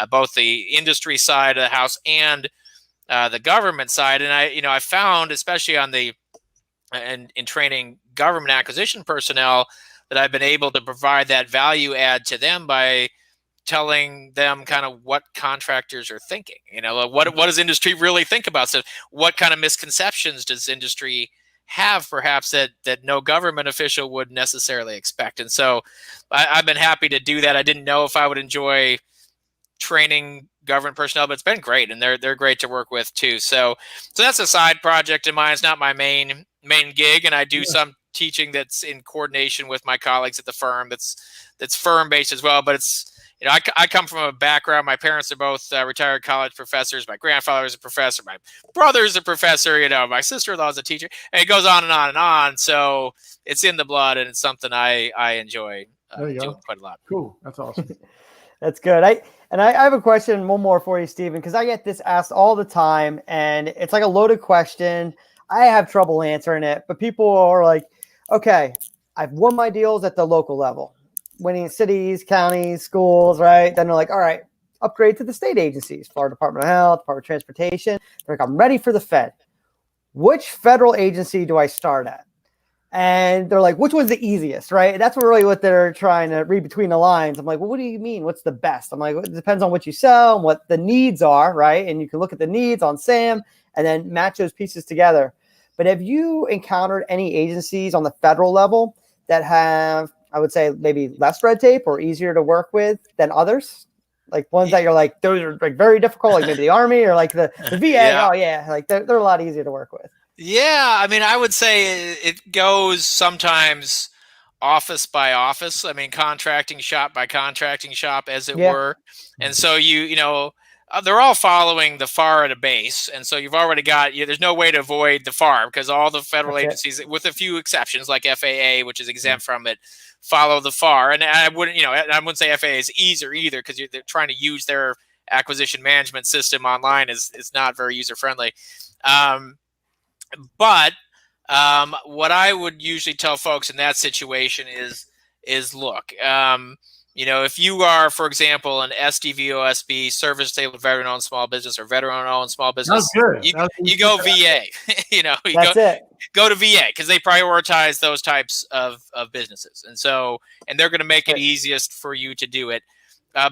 Speaker 3: both the industry side of the house and the government side. And I found, especially in training government acquisition personnel, that I've been able to provide that value add to them by telling them kind of what contractors are thinking. What does industry really think about? So what kind of misconceptions does industry have, perhaps, that no government official would necessarily expect? And so I've been happy to do that. I didn't know if I would enjoy training government personnel, but it's been great, and they're great to work with too. So that's a side project of mine. It's not my main gig, and I do some teaching that's in coordination with my colleagues at the firm. That's firm based as well, but it's, you know, I come from a background. My parents are both retired college professors. My grandfather is a professor. My brother's a professor. You know, my sister-in-law is a teacher, and it goes on and on and on. So it's in the blood, and it's something I enjoy doing quite a lot.
Speaker 1: Cool. That's awesome.
Speaker 2: That's good. I have a question, one more for you, Stephen, because I get this asked all the time, and it's like a loaded question. I have trouble answering it, but people are like, okay, I've won my deals at the local level, winning cities, counties, schools, right? Then they're like, all right, upgrade to the state agencies, Florida Department of Health, Department of Transportation. They're like, I'm ready for the Fed. Which federal agency do I start at? And they're like, which one's the easiest, right? That's what they're trying to read between the lines. I'm like, well, what do you mean? What's the best? I'm like, well, it depends on what you sell and what the needs are, right? And you can look at the needs on SAM and then match those pieces together. But have you encountered any agencies on the federal level that have, I would say, maybe less red tape or easier to work with than others? Like ones that you're like, those are like very difficult, like maybe the Army or like the VA. Yeah. Oh yeah, like they're a lot easier to work with.
Speaker 3: Yeah, I mean, I would say it goes sometimes office by office. I mean, contracting shop by contracting shop, as it were. And so you know, they're all following the FAR at a base, and so you've already got. There's no way to avoid the FAR because all the federal agencies, with a few exceptions like FAA, which is exempt from it, follow the FAR. And I wouldn't say FAA is easier either because they're trying to use their acquisition management system online is not very user friendly. But what I would usually tell folks in that situation is look, you know, if you are, for example, an SDVOSB, service disabled veteran-owned small business or veteran-owned small business, you go VA. You know, go to VA because they prioritize those types of businesses, and they're going to make it easiest for you to do it.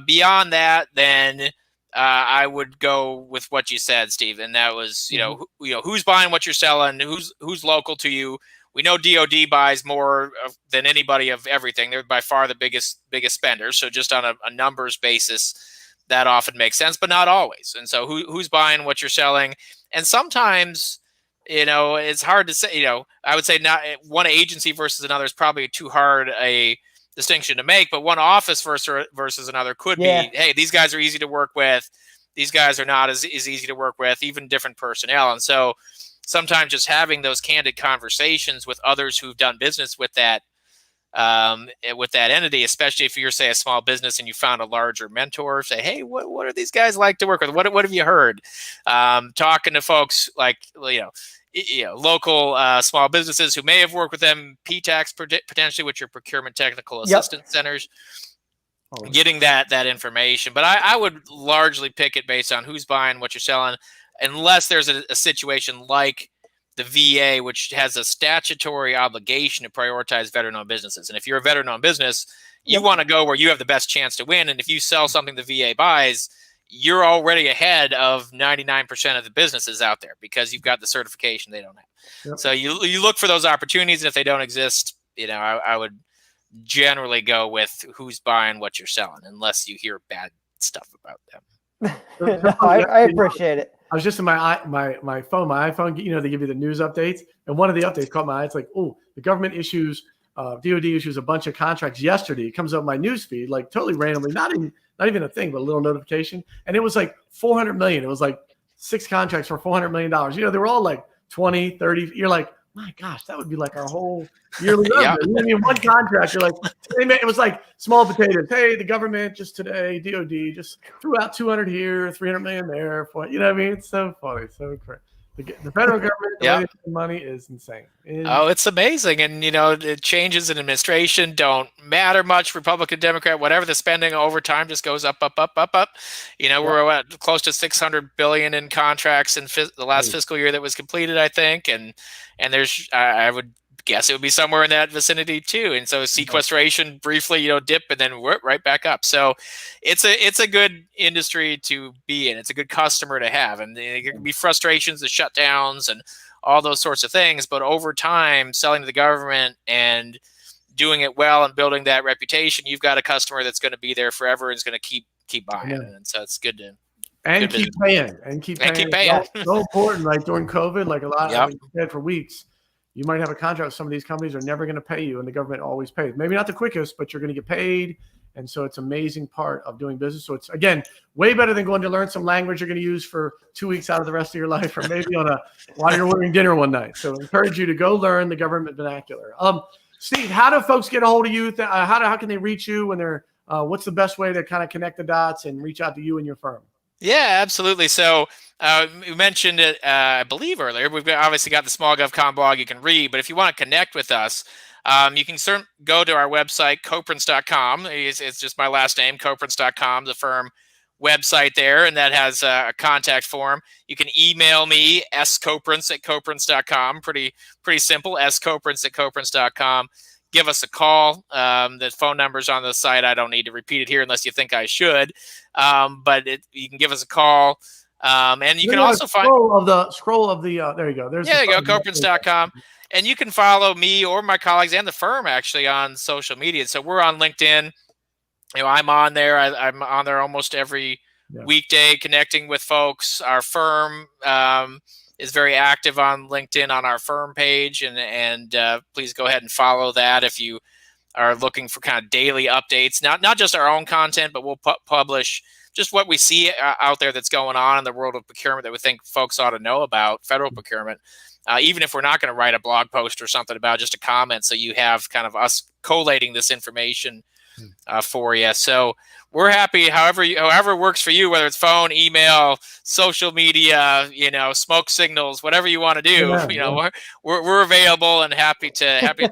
Speaker 3: Beyond that, then. I would go with what you said, Steve, and that was, you know, who's buying what you're selling, who's local to you. We know DoD buys more than anybody of everything. They're by far the biggest spenders. So just on a numbers basis, that often makes sense, but not always. And so who's buying what you're selling? And sometimes, you know, it's hard to say. You know, I would say not one agency versus another is probably too hard a distinction to make, but one office versus another could be, hey, these guys are easy to work with. These guys are not as easy to work with, even different personnel. And so sometimes just having those candid conversations with others who've done business with that entity, especially if you're, say, a small business and you found a larger mentor, say, hey, what are these guys like to work with? What have you heard? Talking to folks like, local small businesses who may have worked with them, PTACs potentially, which are procurement technical assistance centers, getting that information. But I would largely pick it based on who's buying what you're selling, unless there's a situation like the VA, which has a statutory obligation to prioritize veteran-owned businesses. And if you're a veteran-owned business, you want to go where you have the best chance to win. And if you sell something the VA buys, you're already ahead of 99% of the businesses out there because you've got the certification they don't have. So you look for those opportunities, and if they don't exist, you know, I would generally go with who's buying what you're selling, unless you hear bad stuff about them.
Speaker 2: I appreciate it.
Speaker 1: I was just in my iPhone, you know, they give you the news updates, and one of the updates caught my eye. It's like, oh, the government issues, DoD issues a bunch of contracts yesterday. It comes up my news feed, like totally randomly, not even a thing, but a little notification. And it was like $400 million. It was like 6 contracts for $400 million. You know, they were all like 20, 30. You're like, my gosh, that would be like our whole yearly revenue. You know, I mean, one contract, you're like, it was like small potatoes. Hey, the government just today, DoD just threw out 200 here, 300 million there. You know what I mean? It's so funny, so crazy. The federal government, the way they spend money is insane.
Speaker 3: It's amazing. And, you know, the changes in administration don't matter much, Republican, Democrat, whatever. The spending over time just goes up. You know, we're at close to $600 billion in contracts in the last fiscal year that was completed, I think. And there's, I would guess it would be somewhere in that vicinity too. And so sequestration briefly, you know, dip and then right back up. So it's a good industry to be in. It's a good customer to have. And there can be frustrations, the shutdowns and all those sorts of things. But over time, selling to the government and doing it well and building that reputation, you've got a customer that's going to be there forever and is going to keep buying. And so it's good to
Speaker 1: And
Speaker 3: Good
Speaker 1: keep paying. And keep paying.
Speaker 3: And keep paying.
Speaker 1: So important, like during COVID, like a lot,
Speaker 3: Yep.
Speaker 1: I mean, you said for weeks, you might have a contract with some of these companies are never going to pay you, and the government always pays. Maybe not the quickest, but you're going to get paid. And so it's an amazing part of doing business. So it's, again, way better than going to learn some language you're going to use for 2 weeks out of the rest of your life, or maybe while you're ordering dinner one night. So I encourage you to go learn the government vernacular. Steve, how do folks get a hold of you? How can they reach you when they're, what's the best way to kind of connect the dots and reach out to you and your firm?
Speaker 3: Yeah, absolutely. So we mentioned it, I believe earlier. We've obviously got the SmallGovCon blog you can read, but if you want to connect with us, you can go to our website, Koprince.com. It's just my last name, Koprince.com, the firm website there, and that has a contact form. You can email me, skoprince@koprince.com. Pretty simple, skoprince@koprince.com. Give us a call. The phone number's on the site. I don't need to repeat it here unless you think I should. But you can give us a call. And you can also find
Speaker 1: scroll of the there you go.
Speaker 3: There you go, Koprince.com. And you can follow me or my colleagues and the firm actually on social media. So we're on LinkedIn. I'm on there. I'm on there almost every weekday connecting with folks. Our firm is very active on LinkedIn on our firm page. And please go ahead and follow that if you are looking for kind of daily updates. Not just our own content, but we'll publish just what we see out there that's going on in the world of procurement that we think folks ought to know about, federal procurement. Even if we're not going to write a blog post or something about, just a comment, so you have kind of us collating this information for you. So we're happy however works for you, whether it's phone, email, social media, smoke signals, whatever you want to do. We're available and happy to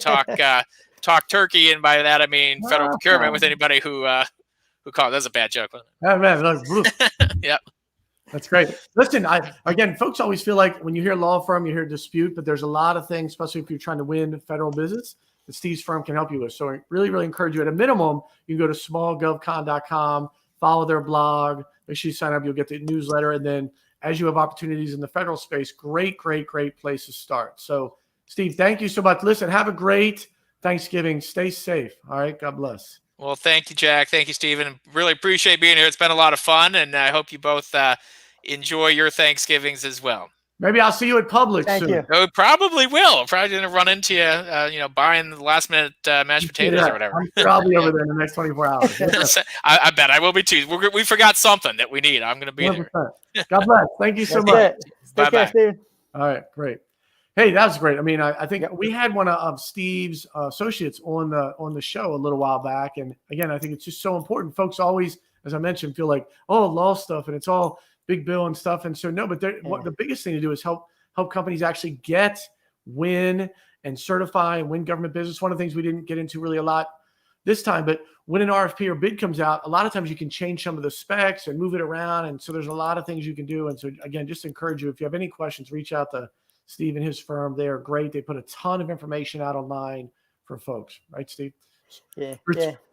Speaker 3: talk turkey, and by that I mean federal procurement with anybody who calls. That's a bad joke.
Speaker 1: Oh, man,
Speaker 3: yeah.
Speaker 1: That's great. Listen, again, folks always feel like when you hear law firm, you hear dispute, but there's a lot of things, especially if you're trying to win federal business, that Steve's firm can help you with. So I really, really encourage you. At a minimum, you can go to smallgovcon.com, follow their blog, make sure you sign up. You'll get the newsletter. And then as you have opportunities in the federal space, great place to start. So Steve, thank you so much. Listen, have a great Thanksgiving. Stay safe. All right. God bless.
Speaker 3: Well, thank you, Jack. Thank you, Stephen. Really appreciate being here. It's been a lot of fun, and I hope you both enjoy your Thanksgivings as well.
Speaker 1: Maybe I'll see you at Publix soon.
Speaker 2: You.
Speaker 3: Oh, probably will. Probably going to run into you, buying the last-minute mashed potatoes or whatever.
Speaker 1: I'm sure I'll be over there in the next 24 hours.
Speaker 3: I bet I will be too. We forgot something that we need. I'm going to be
Speaker 1: 100%.
Speaker 3: there.
Speaker 1: God bless. Thank you so much.
Speaker 3: Bye-bye.
Speaker 1: All right, great. Hey, that was great. I mean, I think we had one of Steve's associates on the show a little while back. And again, I think it's just so important. Folks always, as I mentioned, feel like, law stuff and it's all big bill and stuff. And so no, but what the biggest thing to do is help companies actually win and certify and win government business. One of the things we didn't get into really a lot this time, but when an RFP or bid comes out, a lot of times you can change some of the specs and move it around. And so there's a lot of things you can do. And so again, just encourage you, if you have any questions, reach out to Steve and his firm. They are great. They put a ton of information out online for folks. Right, Steve?
Speaker 2: Yeah.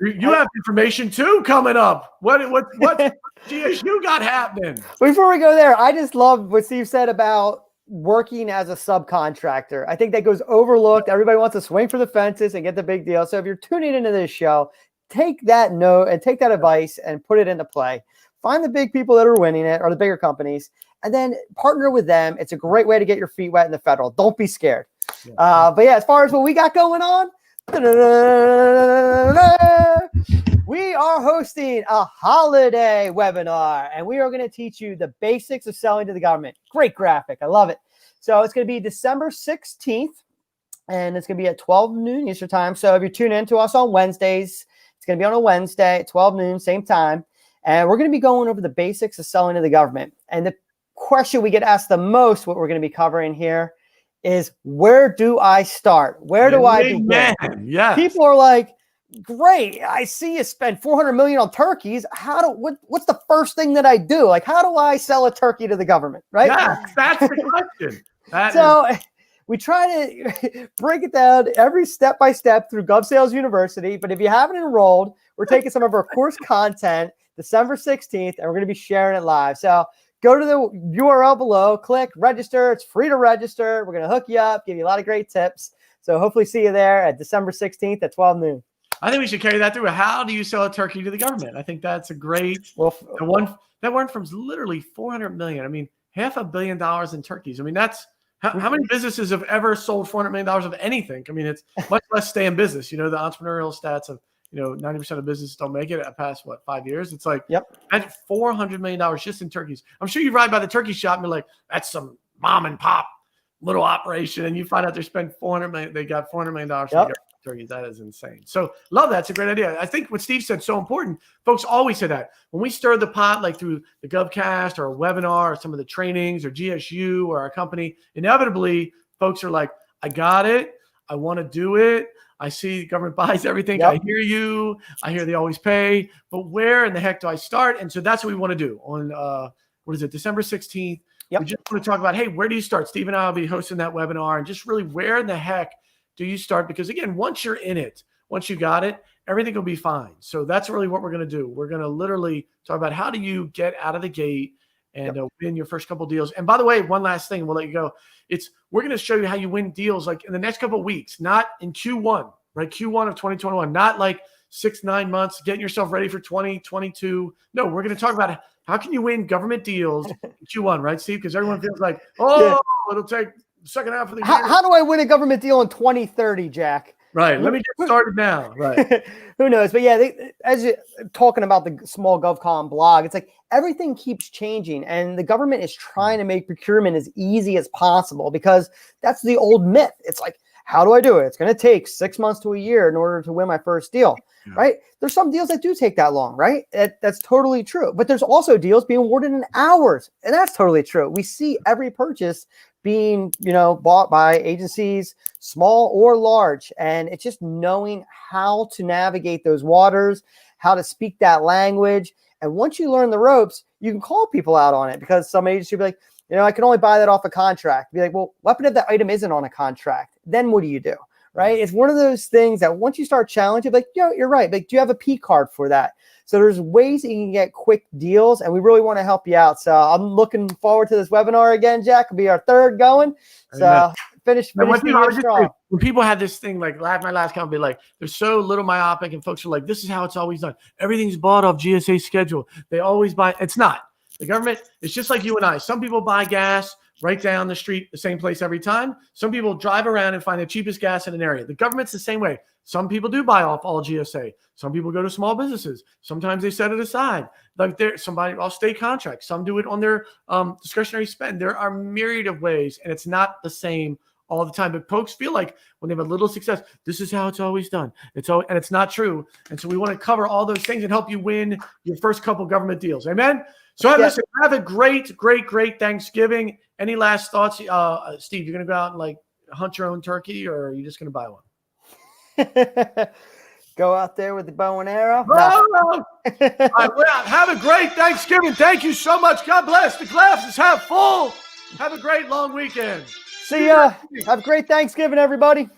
Speaker 1: You have information too coming up. What GSU got happening?
Speaker 2: Before we go there, I just love what Steve said about working as a subcontractor. I think that goes overlooked. Everybody wants to swing for the fences and get the big deal. So if you're tuning into this show, take that note and take that advice and put it into play. Find the big people that are winning it, or the bigger companies, and then partner with them. It's a great way to get your feet wet in the federal. Don't be scared. But yeah, as far as what we got going on, we are hosting a holiday webinar, and we are going to teach you the basics of selling to the government. Great graphic. I love it. So it's going to be December 16th, and it's going to be at 12 noon Eastern time. So if you tune in to us on Wednesdays, it's going to be on a Wednesday at 12 noon, same time. And we're going to be going over the basics of selling to the government. And the question we get asked the most, what we're going to be covering here, is where do I start? Where do I begin?
Speaker 1: Yeah.
Speaker 2: People are like, great, I see you spend $400 million on turkeys. What's the first thing that I do? Like, how do I sell a turkey to the government? Right?
Speaker 1: Yeah, that's the question.
Speaker 2: We try to break it down every step by step through GovSales University. But if you haven't enrolled, we're taking some of our course content December 16th, and we're going to be sharing it live. So go to the URL below, click register. It's free to register. We're going to hook you up, give you a lot of great tips. So hopefully see you there at December 16th at 12 noon.
Speaker 1: I think we should carry that through. How do you sell a turkey to the government? I think that's a great.
Speaker 2: Well,
Speaker 1: that one from literally 400 million. I mean, $500 million in turkeys. I mean, that's how many businesses have ever sold $400 million of anything? I mean, it's much less stay in business. You know, the entrepreneurial stats of, 90% of businesses don't make it past 5 years. It's like, imagine $400 million just in turkeys. I'm sure you ride by the turkey shop and be like, that's some mom and pop little operation. And you find out they spent $400 million. They got $400 million for turkeys. That is insane. So love that. It's a great idea. I think what Steve said is so important. Folks always say that when we stir the pot, like through the GovCast or a webinar or some of the trainings or GSU or our company, inevitably folks are like, I got it. I want to do it. I see the government buys everything. I hear you. I hear they always pay, but where in the heck do I start? And so that's what we want to do on, December 16th. We just want to talk about, hey, where do you start? Steve and I will be hosting that webinar and just really where in the heck do you start? Because again, once you're in it, once you got it, everything will be fine. So that's really what we're going to do. We're going to literally talk about how do you get out of the gate and win your first couple deals. And by the way, one last thing, we'll let you go. We're going to show you how you win deals like in the next couple of weeks, not in Q1, right? Q1 of 2021, not like 6-9 months, getting yourself ready for 2022. No, we're going to talk about how can you win government deals in Q1, right, Steve? Because everyone feels like, it'll take the second half of the year.
Speaker 2: How do I win a government deal in 2030, Jack?
Speaker 1: Right. Let me get started now. Right.
Speaker 2: Who knows? But yeah, as you're talking about the SmallGovCon blog, it's like everything keeps changing and the government is trying to make procurement as easy as possible because that's the old myth. It's like, how do I do it? It's going to take 6 months to a year in order to win my first deal, right? There's some deals that do take that long, right? That's totally true. But there's also deals being awarded in hours, and that's totally true. We see every purchase being, bought by agencies, small or large, and it's just knowing how to navigate those waters, how to speak that language. And once you learn the ropes, you can call people out on it because some agency will be like, I can only buy that off a contract. Be like, well, what if that item isn't on a contract? Then what do you do? Right? It's one of those things that once you start challenging, like, you're right. Like, do you have a P card for that? So there's ways that you can get quick deals, and we really want to help you out. So I'm looking forward to this webinar again, Jack. It'll be our third going. So finish the year strong.
Speaker 1: When people have this thing, like my last comment, be like, they're so little myopic, and folks are like, this is how it's always done. Everything's bought off GSA schedule. They always buy. It's not. The government, it's just like you and I. Some people buy gas right down the street, the same place every time. Some people drive around and find the cheapest gas in an area. The government's the same way. Some people do buy off all GSA. Some people go to small businesses. Sometimes they set it aside. Like there's somebody off state contract. Some do it on their discretionary spend. There are myriad of ways, and it's not the same all the time. But folks feel like when they have a little success, this is how it's always done. And it's not true. And so we want to cover all those things and help you win your first couple government deals. Amen. So listen, have a great Thanksgiving. Any last thoughts? Steve, you're going to go out and like hunt your own turkey, or are you just going to buy one?
Speaker 2: Go out there with the bow and arrow.
Speaker 1: No. All right, well, have a great Thanksgiving. Thank you so much. God bless. The glasses half full. Have a great long weekend.
Speaker 2: See ya. Have a great Thanksgiving, everybody.